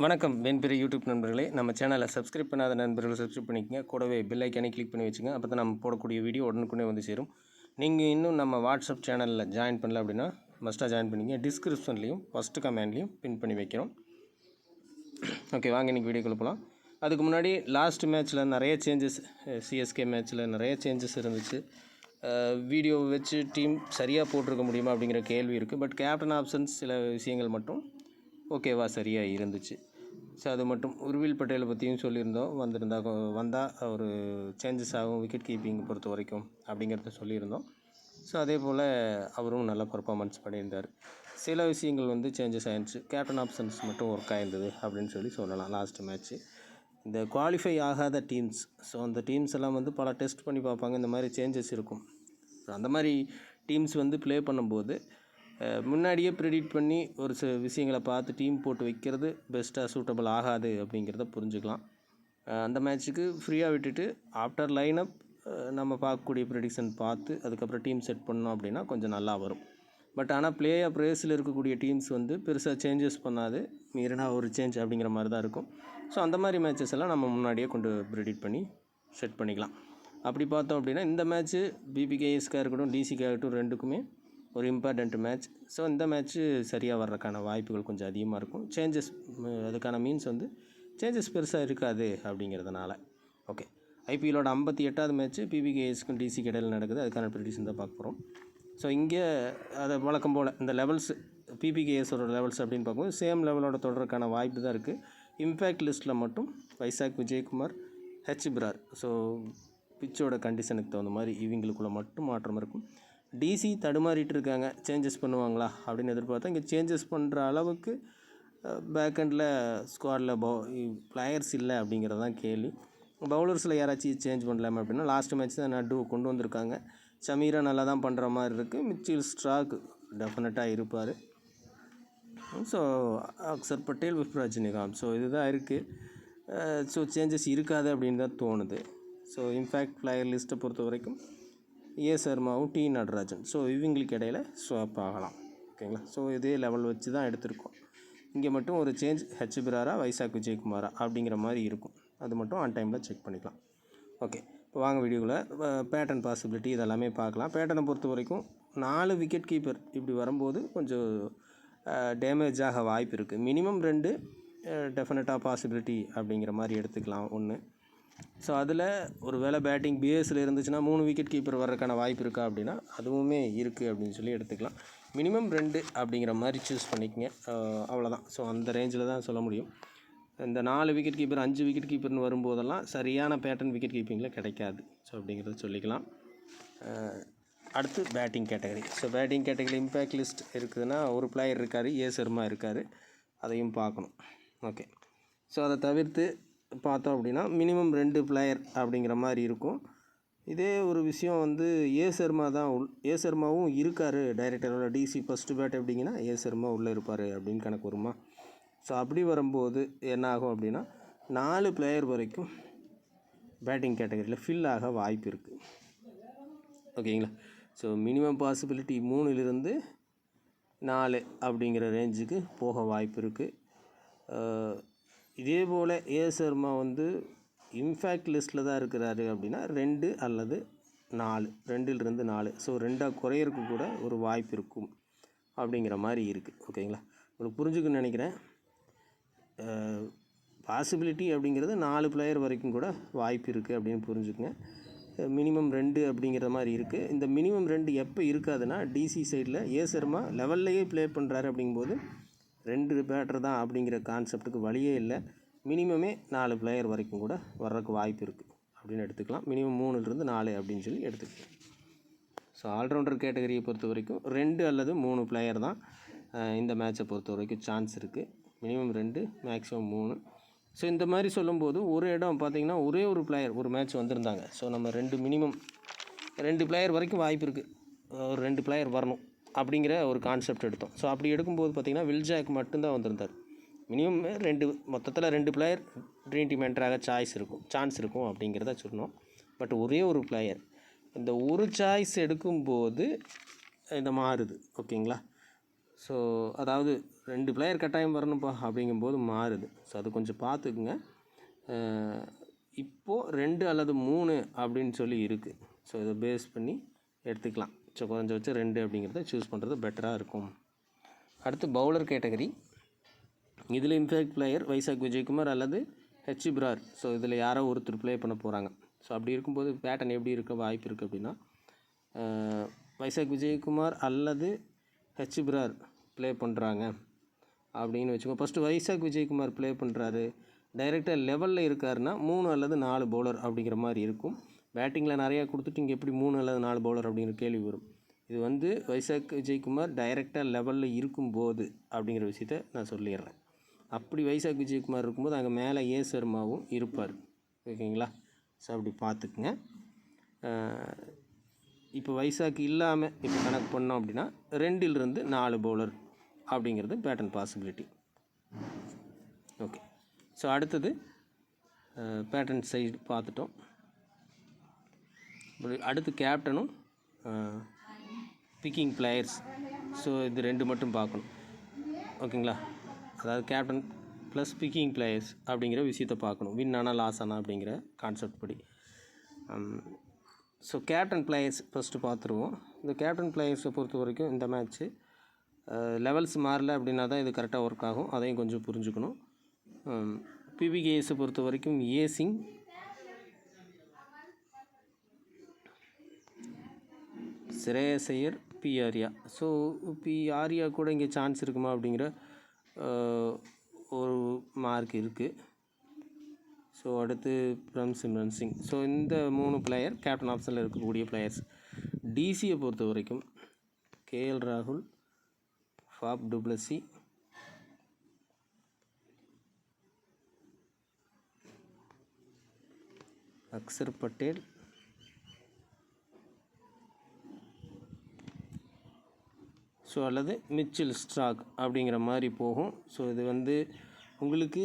வணக்கம் வெண்பெரிய யூடியூப் நண்பர்களே. நம்ம சேனலை சப்ஸ்கிரைப் பண்ணாத நண்பர்கள் சப்ஸ்கிரைப் பண்ணிக்கங்க. கூடவே பெல் ஐக்கானே கிளிக் பண்ணி வச்சுங்க. அப்போ தான் நம்ம போடக்கூடிய வீடியோ உடனுக்குடனே வந்து சேரும். நீங்கள் இன்னும் நம்ம வாட்ஸ்அப் சேனலில் ஜாயின் பண்ணல அப்படின்னா மஸ்ட்டாக ஜாயின் பண்ணிங்க. டிஸ்கிரிப்ஷன்லேயும் ஃபஸ்ட்டு கமெண்ட்லேயும் பின் பண்ணி வைக்கிறோம். ஓகே, வாங்க இன்றைக்கி வீடியோக்குள்ளே போகலாம். அதுக்கு முன்னாடி லாஸ்ட் மேட்ச்சில் நிறைய சேஞ்சஸ், சிஎஸ்கே மேட்ச்சில் நிறைய சேஞ்சஸ் இருந்துச்சு. வீடியோ வச்சு டீம் சரியாக போட்டிருக்க முடியுமா அப்படிங்கிற கேள்வி இருக்குது. பட் கேப்டன் ஆப்ஷன்ஸ் சில விஷயங்கள் மட்டும் ஓகேவா சரியாக இருந்துச்சு. ஸோ அது மட்டும் உர்வில் பட்டேலை பற்றியும் சொல்லியிருந்தோம். வந்தால் ஒரு சேஞ்சஸ் ஆகும் விக்கெட் கீப்பிங் பொறுத்த வரைக்கும் அப்படிங்கிறத சொல்லியிருந்தோம். ஸோ அதே போல் அவரும் நல்ல பர்ஃபார்மன்ஸ் பண்ணியிருந்தார். சில விஷயங்கள் சேஞ்சஸ் ஆகிருந்துச்சு. கேப்டன் ஆப்ஷன்ஸ் மட்டும் ஒர்க் ஆகிருந்தது அப்படின்னு சொல்லலாம். லாஸ்ட் மேட்ச்சு இந்த குவாலிஃபை ஆகாத டீம்ஸ், ஸோ அந்த டீம்ஸ் எல்லாம் பல டெஸ்ட் பண்ணி பார்ப்பாங்க. இந்த மாதிரி சேஞ்சஸ் இருக்கும். ஸோ அந்த மாதிரி டீம்ஸ் ப்ளே பண்ணும்போது முன்னாடியே ப்ரெடிக்ட் பண்ணி ஒரு சில விஷயங்களை பார்த்து டீம் போட்டு வைக்கிறது பெஸ்ட்டாக சூட்டபிள் ஆகாது அப்படிங்கிறத புரிஞ்சுக்கலாம். அந்த மேட்ச்சுக்கு ஃப்ரீயாக விட்டுட்டு ஆஃப்டர் லைனப் நம்ம பார்க்கக்கூடிய ப்ரெடிக்ஷன் பார்த்து அதுக்கப்புறம் டீம் செட் பண்ணோம் அப்படின்னா கொஞ்சம் நல்லா வரும். பட் ஆனால் பிளே ஆஃப் ரேஸில் இருக்கக்கூடிய டீம்ஸ் பெருசாக சேஞ்சஸ் பண்ணாது, மீறினா ஒரு சேஞ்ச் அப்படிங்கிற மாதிரி தான் இருக்கும். ஸோ அந்த மாதிரி மேட்சஸ் எல்லாம் நம்ம முன்னாடியே கொண்டு ப்ரெடிக்ட் பண்ணி செட் பண்ணிக்கலாம். அப்படி பார்த்தோம் அப்படின்னா இந்த மேட்ச்சு பிபிகேஎஸ்க்காக இருக்கட்டும் டிசிக்காக இருக்கட்டும் ரெண்டுக்குமே ஒரு இம்பார்ட்டண்ட் மேட்ச். ஸோ இந்த மேட்ச்சு சரியாக வர்றதுக்கான வாய்ப்புகள் கொஞ்சம் அதிகமாக இருக்கும். சேஞ்சஸ் அதுக்கான மீன்ஸ் சேஞ்சஸ் பெருசாக இருக்காது அப்படிங்கிறதுனால. ஓகே, ஐபிஎல்லோட 58வது மேட்ச்சு பிபிகேஎஸ்க்கும் டிசிக்கு இடையில் நடக்குது. அதுக்கான ப்ரெடிக்ஷன் தான் பார்க்க போகிறோம். ஸோ இங்கே அதை வழக்கம் போல் இந்த லெவல்ஸ் பிபிகேஎஸோட லெவல்ஸ் அப்படின்னு பார்க்கும்போது சேம் லெவலோட தொடர்றதுக்கான வாய்ப்பு தான் இருக்குது. இம்பேக்ட் லிஸ்ட்டில் மட்டும் வைசாக் விஜயகுமார், ஹெச் பிரார். ஸோ பிச்சோட கண்டிஷனுக்கு தகுந்த மாதிரி இவங்களுக்குள்ளே மட்டும் மாற்றம் இருக்கும். டிசி தடுமாறிட்டு இருக்காங்க. சேஞ்சஸ் பண்ணுவாங்களா அப்படின்னு எதிர்பார்த்தா இங்கே சேஞ்சஸ் பண்ணுற அளவுக்கு பேக்கெண்டில் ஸ்குவாடில் பிளேயர்ஸ் இல்லை அப்படிங்கிறது தான் கேள்வி. பவுலர்ஸில் யாராச்சும் சேஞ்ச் பண்ணலாமா அப்படின்னா லாஸ்ட் மேட்ச் தான் நட்டு கொண்டு வந்திருக்காங்க. சமீரா நல்லா தான் பண்ணுற மாதிரி இருக்குது. மிச்சில் ஸ்ட்ராக் டெஃபினட்டாக இருப்பார். ஸோ அக்சர் பட்டேல், ரஜினிகாந்த், ஸோ இதுதான் இருக்குது. ஸோ சேஞ்சஸ் இருக்காது அப்படின்னு தான் தோணுது. ஸோ இன்ஃபேக்ட் பிளேயர் லிஸ்ட்டை பொறுத்த வரைக்கும் ஏ சர்மாவும் டி நடராஜன், ஸோ இவங்களுக்கு இடையில் ஸ்வாப் ஆகலாம். ஓகேங்களா. ஸோ இதே லெவல் வச்சு தான் எடுத்திருக்கோம். இங்கே மட்டும் ஒரு சேஞ்ச் ஹெச் பிராரா வைசாக் விஜயகுமாரா அப்படிங்கிற மாதிரி இருக்கும். அது மட்டும் ஆன் டைமில் செக் பண்ணிக்கலாம். ஓகே, இப்போ வாங்க வீடியோவில் பேட்டர்ன் பாசிபிலிட்டி இதெல்லாமே பார்க்கலாம். பேட்டர்னை பொறுத்த வரைக்கும் 4 விக்கெட் கீப்பர் இப்படி வரும்போது கொஞ்சம் டேமேஜ் ஆக வாய்ப்பு இருக்குது. மினிமம் 2 டெஃபினட்டாக பாசிபிலிட்டி அப்படிங்கிற மாதிரி எடுத்துக்கலாம். ஒன்று, ஸோ அதில் ஒரு வேளை பேட்டிங் பிஎஸ்சில் இருந்துச்சுன்னா 3 விக்கெட் கீப்பர் வர்றதுக்கான வாய்ப்பு இருக்கா அப்படின்னா அதுவுமே இருக்குது அப்படின்னு சொல்லி எடுத்துக்கலாம். மினிமம் 2 அப்படிங்கிற மாதிரி சூஸ் பண்ணிக்கங்க. அவ்வளோதான். ஸோ அந்த ரேஞ்சில் தான் சொல்ல முடியும். இந்த 4 விக்கெட் கீப்பர் 5 விக்கெட் கீப்பர்னு வரும்போதெல்லாம் சரியான பேட்டர்ன் விக்கெட் கீப்பிங்கில் கிடைக்காது. ஸோ அப்படிங்கிறத சொல்லிக்கலாம். அடுத்து batting category. So batting category impact list இருக்குதுன்னா ஒரு பிளேயர் இருக்கார், ஏ சர்மா இருக்கார், அதையும் பார்க்கணும். ஓகே, ஸோ அதை தவிர்த்து பார்த்தோம் அப்படின்னா மினிமம் 2 பிளேயர் அப்படிங்கிற மாதிரி இருக்கும். இதே ஒரு விஷயம் ஏ சர்மாவும் இருக்கார் டைரக்டரோட டிசி ஃபஸ்ட்டு பேட் அப்படிங்கன்னா ஏ சர்மா உள்ளே இருப்பார் அப்படின்னு கணக்கு வருமா. ஸோ அப்படி வரும்போது என்ன ஆகும் அப்படின்னா 4 பிளேயர் வரைக்கும் பேட்டிங் கேட்டகரியில் ஃபில் ஆக வாய்ப்பு இருக்குது. ஓகேங்களா. ஸோ மினிமம் பாசிபிலிட்டி 3லிருந்து 4 அப்படிங்கிற ரேஞ்சுக்கு போக வாய்ப்பு இருக்குது. இதே போல் ஏ சர்மா இம்பேக்ட் லிஸ்ட்டில் தான் இருக்கிறாரு அப்படின்னா 2 அல்லது 4, 2லிருந்து 4, ஸோ 2 குறையிறதுக்கு கூட ஒரு வாய்ப்பு இருக்கும் அப்படிங்கிற மாதிரி இருக்குது. ஓகேங்களா, உங்களுக்கு புரிஞ்சுக்குன்னு நினைக்கிறேன். பாசிபிலிட்டி அப்படிங்கிறது 4 பிளேயர் வரைக்கும் கூட வாய்ப்பு இருக்குது அப்படின்னு புரிஞ்சுக்குங்க. மினிமம் 2 அப்படிங்கிற மாதிரி இருக்குது. இந்த மினிமம் 2 எப்போ இருக்காதுன்னா டிசி சைடில் ஏ சர்மா லெவல்லையே ப்ளே பண்ணுறாரு அப்படிங்கும்போது 2 பேட்டர் தான் அப்படிங்கிற கான்செப்ட்டுக்கு வழியே இல்லை. மினிமமே 4 பிளேயர் வரைக்கும் கூட வர்றதுக்கு வாய்ப்பு இருக்குது அப்படின்னு எடுத்துக்கலாம். மினிமம் 3லிருந்து 4 அப்படின்னு சொல்லி எடுத்துக்கலாம். ஸோ ஆல்ரவுண்டர் கேட்டகரியை பொறுத்த வரைக்கும் 2 அல்லது 3 பிளேயர் தான் இந்த மேட்சை பொறுத்த வரைக்கும் சான்ஸ் இருக்குது. Minimum 2, maximum 3. ஸோ இந்த மாதிரி சொல்லும்போது ஒரு இடம் பார்த்திங்கன்னா ஒரே ஒரு பிளேயர் ஒரு மேட்ச் வந்திருந்தாங்க. ஸோ நம்ம 2 பிளேயர் வரைக்கும் வாய்ப்பு இருக்குது, ஒரு 2 பிளேயர் வரணும் அப்படிங்கிற ஒரு கான்செப்ட் எடுத்தோம். ஸோ அப்படி எடுக்கும்போது பார்த்திங்கன்னா வில்ஜாக் மட்டும்தான் வந்திருந்தார். மினிமம் 2, மொத்தத்தில் 2 பிளேயர் ட்ரீம் டீம் என்ட்ராக சான்ஸ் இருக்கும் அப்படிங்கிறத சொன்னோம். பட் ஒரே ஒரு பிளேயர் இந்த ஒரு சாய்ஸ் எடுக்கும்போது இந்த மாறுது. ஓகேங்களா. ஸோ அதாவது 2 பிளேயர் கட்டாயம் வரணும்ப்பா அப்படிங்கும்போது மாறுது. ஸோ அது கொஞ்சம் பார்த்துக்குங்க. இப்போது 2 அல்லது 3 அப்படின்னு சொல்லி இருக்குது. ஸோ இதை பேஸ் பண்ணி எடுத்துக்கலாம். ஸோ கொஞ்சம் வச்சு 2 அப்படிங்கிறத சூஸ் பண்ணுறது பெட்டராக இருக்கும். அடுத்து பவுலர் கேட்டகரி. இதில் இம்பேக்ட் பிளேயர் வைசாக் விஜயகுமார் அல்லது ஹெச் பிரார். ஸோ இதில் யாரோ ஒருத்தர் ப்ளே பண்ண போகிறாங்க. ஸோ அப்படி இருக்கும்போது பேட்டர்ன் எப்படி இருக்க வாய்ப்பு இருக்குது அப்படின்னா, வைசாக் விஜயகுமார் அல்லது ஹெச் பிரார் ப்ளே பண்ணுறாங்க அப்படின்னு வச்சுக்கோங்க. ஃபஸ்ட்டு வைசாக் விஜயகுமார் ப்ளே பண்ணுறாரு, டைரெக்டாக லெவலில் இருக்காருன்னா 3 அல்லது 4 பவுலர் அப்படிங்கிற மாதிரி இருக்கும். பேட்டிங்கில் நிறையா கொடுத்துட்டு இங்கே எப்படி 3 அல்லது 4 பவுலர் அப்படிங்கிற கேள்வி வரும். இது வந்து வைசாக் விஜயகுமார் டைரெக்டாக லெவலில் இருக்கும்போது அப்படிங்கிற விஷயத்த நான் சொல்லிடுறேன். அப்படி வைசாக் விஜயகுமார் இருக்கும்போது அங்கே மேலே ஏ சர்மாவும் இருப்பார். ஓகேங்களா? ஸோ அப்படி பார்த்துக்குங்க. இப்போ வைசாக் இல்லாமல் இப்போ கணக்கு பண்ணோம் அப்படின்னா 2லிருந்து 4 பவுலர் அப்படிங்கிறது பேட்டர்ன் பாசிபிலிட்டி. ஓகே. ஸோ அடுத்தது பேட்டர்ன் சைடு பார்த்துட்டோம். அடுத்து கேப்டனும் பிக்கிங் பிளேயர்ஸ். ஸோ இது 2 மட்டும் பார்க்கணும். ஓகேங்களா? அதாவது கேப்டன் ப்ளஸ் பிக்கிங் பிளேயர்ஸ் அப்படிங்கிற விஷயத்தை பார்க்கணும். வின் ஆனால் லாஸ் ஆனால் அப்படிங்கிற கான்செப்ட் படி. ஸோ கேப்டன் பிளேயர்ஸ் ஃபஸ்ட்டு பார்த்துருவோம். இந்த கேப்டன் பிளேயர்ஸை பொறுத்த வரைக்கும் இந்த மேட்ச்சு லெவல்ஸ் மாறல அப்படின்னா தான் இது கரெக்டாக ஒர்க் ஆகும். அதையும் கொஞ்சம் புரிஞ்சுக்கணும். பிபிகேஎஸை பொறுத்த வரைக்கும் A Singh, Shreyas Iyer, P Arya. So P Arya கூட இங்கே சான்ஸ் இருக்குமா அப்படிங்கிற ஒரு மார்க் இருக்குது. ஸோ அடுத்து சிம்ரன் சிங். ஸோ இந்த 3 பிளேயர் கேப்டன் ஆப்ஷனில் இருக்கக்கூடிய பிளேயர்ஸ். டிசியை பொறுத்த வரைக்கும் கேஎல் ராகுல், Faf du Plessis, Axar Patel, so அல்லது மிச்சல் ஸ்டார்க் அப்படிங்கிற மாதிரி போகும். ஸோ இது வந்து உங்களுக்கு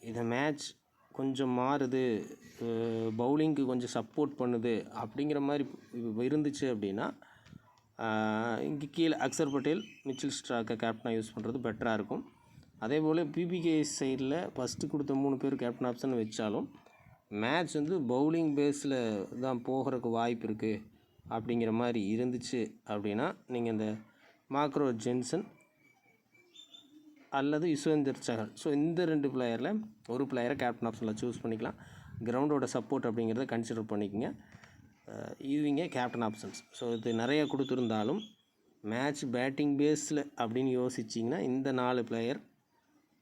இந்த மேட்ச் கொஞ்சம் மாறுது, பவுலிங்க்கு கொஞ்சம் சப்போர்ட் பண்ணுது அப்படிங்கிற மாதிரி இருந்துச்சு அப்படின்னா இங்கே கீழே அக்சர் பட்டேல், மிச்சல் ஸ்டார்க்கை கேப்டனாக யூஸ் பண்ணுறது பெட்டராக இருக்கும். அதே போல் பிபிகே சைடில் ஃபஸ்ட்டு கொடுத்த 3 பேர் கேப்டன் ஆப்ஷன் வச்சாலும் மேட்ச் வந்து பவுலிங் பேஸில் தான் போகிறதுக்கு வாய்ப்பு இருக்குது அப்படிங்கிற மாதிரி இருந்துச்சு அப்படின்னா நீங்கள் இந்த மாக்ரோ ஜென்சன் அல்லது யுஸ்வேந்தர் சஹல். ஸோ இந்த 2 பிளேயரில் ஒரு பிளேயரை கேப்டன் ஆப்ஷனில் சூஸ் பண்ணிக்கலாம். கிரவுண்டோட சப்போர்ட் அப்படிங்கிறத கன்சிடர் பண்ணிக்கோங்க. இவங்க கேப்டன் ஆப்ஷன்ஸ். ஸோ இது நிறைய கொடுத்துருந்தாலும் மேட்ச் பேட்டிங் பேஸில் அப்படின்னு யோசிச்சிங்கன்னா இந்த 4 பிளேயர்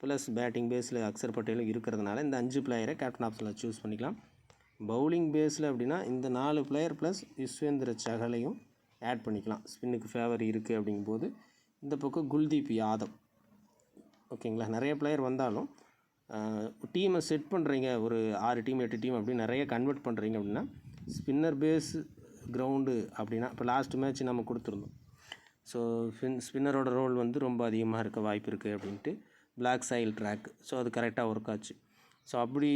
ப்ளஸ் பேட்டிங் பேஸில் அக்சர் பட்டேலும் இருக்கிறதுனால இந்த 5 பிளேயரை கேப்டன் ஆப்ஷனில் சூஸ் பண்ணிக்கலாம். பவுலிங் பேஸில் அப்படின்னா இந்த 4 பிளேயர் ப்ளஸ் யுஸ்வேந்திர சஹலையும் ஆட் பண்ணிக்கலாம். ஸ்பின்னுக்கு ஃபேவர் இருக்குது அப்படிங்கும்போது இந்த பக்கம் குல்தீப் யாதவ். ஓகேங்களா? நிறைய பிளேயர் வந்தாலும் டீமை செட் பண்ணுறீங்க, ஒரு 6 டீம் 8 டீம் அப்படி நிறைய கன்வெர்ட் பண்ணுறீங்க அப்படின்னா ஸ்பின்னர் பேஸ் கிரவுண்டு அப்படின்னா இப்போ லாஸ்ட் மேட்ச் நம்ம கொடுத்துருந்தோம். ஸோ ஸ்பின்னரோட ரோல் வந்து ரொம்ப அதிகமாக இருக்க வாய்ப்பு இருக்குது அப்படின்ட்டு பிளாக் சாயில் ட்ராக். ஸோ அது கரெக்டாக ஒர்க் ஆச்சு. ஸோ அப்படி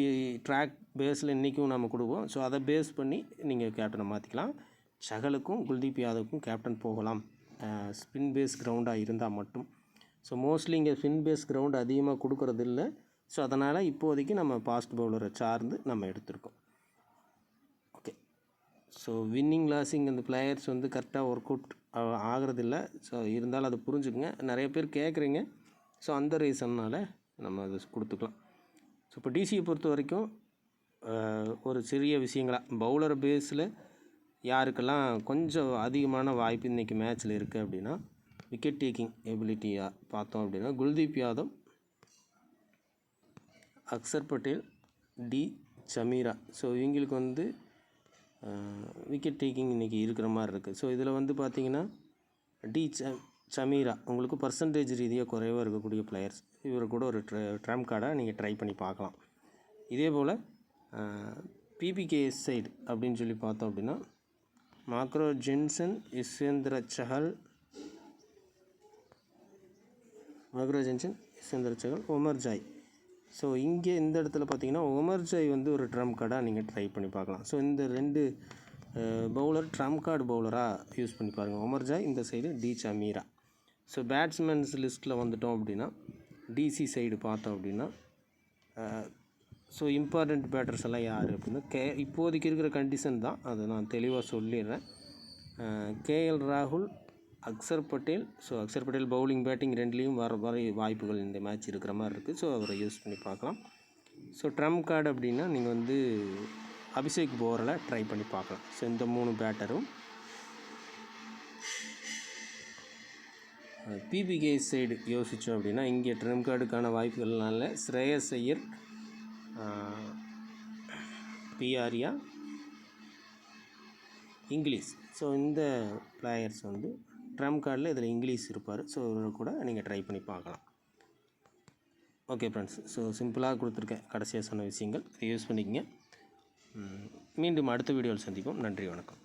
ட்ராக் பேஸில் இன்றைக்கும் நம்ம கொடுப்போம். ஸோ அதை பேஸ் பண்ணி நீங்கள் கேப்டனை மாற்றிக்கலாம். சஹலுக்கும் குல்தீப் யாதவுக்கும் கேப்டன் போகலாம் ஸ்பின் பேஸ் கிரவுண்டாக இருந்தால் மட்டும். ஸோ மோஸ்ட்லி இங்கே ஸ்பின் பேஸ் கிரவுண்டு அதிகமாக கொடுக்கறது இல்லை. ஸோ அதனால் இப்போதைக்கு நம்ம ஃபாஸ்ட் பவுலரை சார்ந்து நம்ம எடுத்திருக்கோம். ஓகே. ஸோ வின்னிங் லாஸிங் அந்த பிளேயர்ஸ் வந்து கரெக்டாக ஒர்க் அவுட் ஆகிறதில்ல. ஸோ இருந்தாலும் அதை புரிஞ்சுக்குங்க. நிறைய பேர் கேட்குறீங்க. ஸோ அந்த ரீசன்னால் நம்ம அதை கொடுத்துக்கலாம். ஸோ இப்போ டிசியை பொறுத்த வரைக்கும் ஒரு சிறிய விஷயங்களாக பவுலர் பேஸில் யாருக்கெல்லாம் கொஞ்சம் அதிகமான வாய்ப்பு இன்றைக்கி மேட்ச்சில் இருக்குது அப்படின்னா விக்கெட் டேக்கிங் எபிலிட்டியாக பார்த்தோம் அப்படின்னா குல்தீப் யாதவ், அக்சர் பட்டேல், டி சமீரா. ஸோ இவங்களுக்கு வந்து விக்கெட் டேக்கிங் இன்றைக்கி இருக்கிற மாதிரி இருக்குது. ஸோ இதில் வந்து பார்த்திங்கன்னா டி சமீரா உங்களுக்கு பர்சன்டேஜ் ரீதியாக குறைவாக இருக்கக்கூடிய பிளேயர்ஸ். இவர் கூட ஒரு ட்ரம்ப் கார்டாக நீங்கள் ட்ரை பண்ணி பார்க்கலாம். இதே போல் பிபிகேஎஸ் சைடு அப்படின்னு சொல்லி பார்த்தோம் அப்படின்னா மாக்ரோ Jansen, Yuzvendra Chahal, Omarzai. So இங்கே இந்த இடத்துல பார்த்தீங்கன்னா ஒமர் ஜாய் வந்து ஒரு ட்ரம்ப் கார்டாக நீங்கள் ட்ரை பண்ணி பார்க்கலாம். ஸோ இந்த 2 பவுலர் ட்ரம்ப் கார்டு பவுலராக யூஸ் பண்ணி பாருங்கள். ஒமர் ஜாய் இந்த சைடு, டி சமீரா. ஸோ பேட்ஸ்மேன்ஸ் லிஸ்ட்டில் வந்துட்டோம் அப்படின்னா டிசி சைடு பார்த்தோம் அப்படின்னா ஸோ இம்பார்ட்டண்ட் பேட்டர்ஸ் எல்லாம் யார் அப்படின்னா இப்போதைக்கு இருக்கிற கண்டிஷன் தான், அதை நான் தெளிவாக சொல்லிடுறேன். கேஎல் ராகுல், Axar Patel. So Axar Patel bowling batting ரெண்டுலேயும் வர வாய்ப்புகள் இந்த மேட்ச் இருக்கிற மாதிரி இருக்குது. ஸோ அவரை யூஸ் பண்ணி பார்க்கலாம். ஸோ ட்ரம்ப் கார்டு அப்படின்னா நீங்கள் வந்து அபிஷேக் போரில் ட்ரை பண்ணி பார்க்கலாம். ஸோ இந்த 3 பேட்டரும். பிபிகே சைடு யோசித்தோம் அப்படின்னா இங்கே ட்ரம்ப் கார்டுக்கான வாய்ப்புகள்னால ஸ்ரேயஸ் ஐயர், பிஆர்யா, இங்கிலீஷ். ஸோ இந்த பிளேயர்ஸ் வந்து ட்ரம்ப் கார்டில் இதில் இங்கிலீஷ் இருப்பார். ஸோ இவரை கூட நீங்கள் ட்ரை பண்ணி பார்க்கலாம். ஓகே ஃப்ரெண்ட்ஸ், ஸோ சிம்பிளாக கொடுத்துருக்கேன் கடைசியாக சொன்ன விஷயங்கள், இதை யூஸ் பண்ணிக்கங்க. மீண்டும் அடுத்த வீடியோவில் சந்திப்போம். நன்றி, வணக்கம்.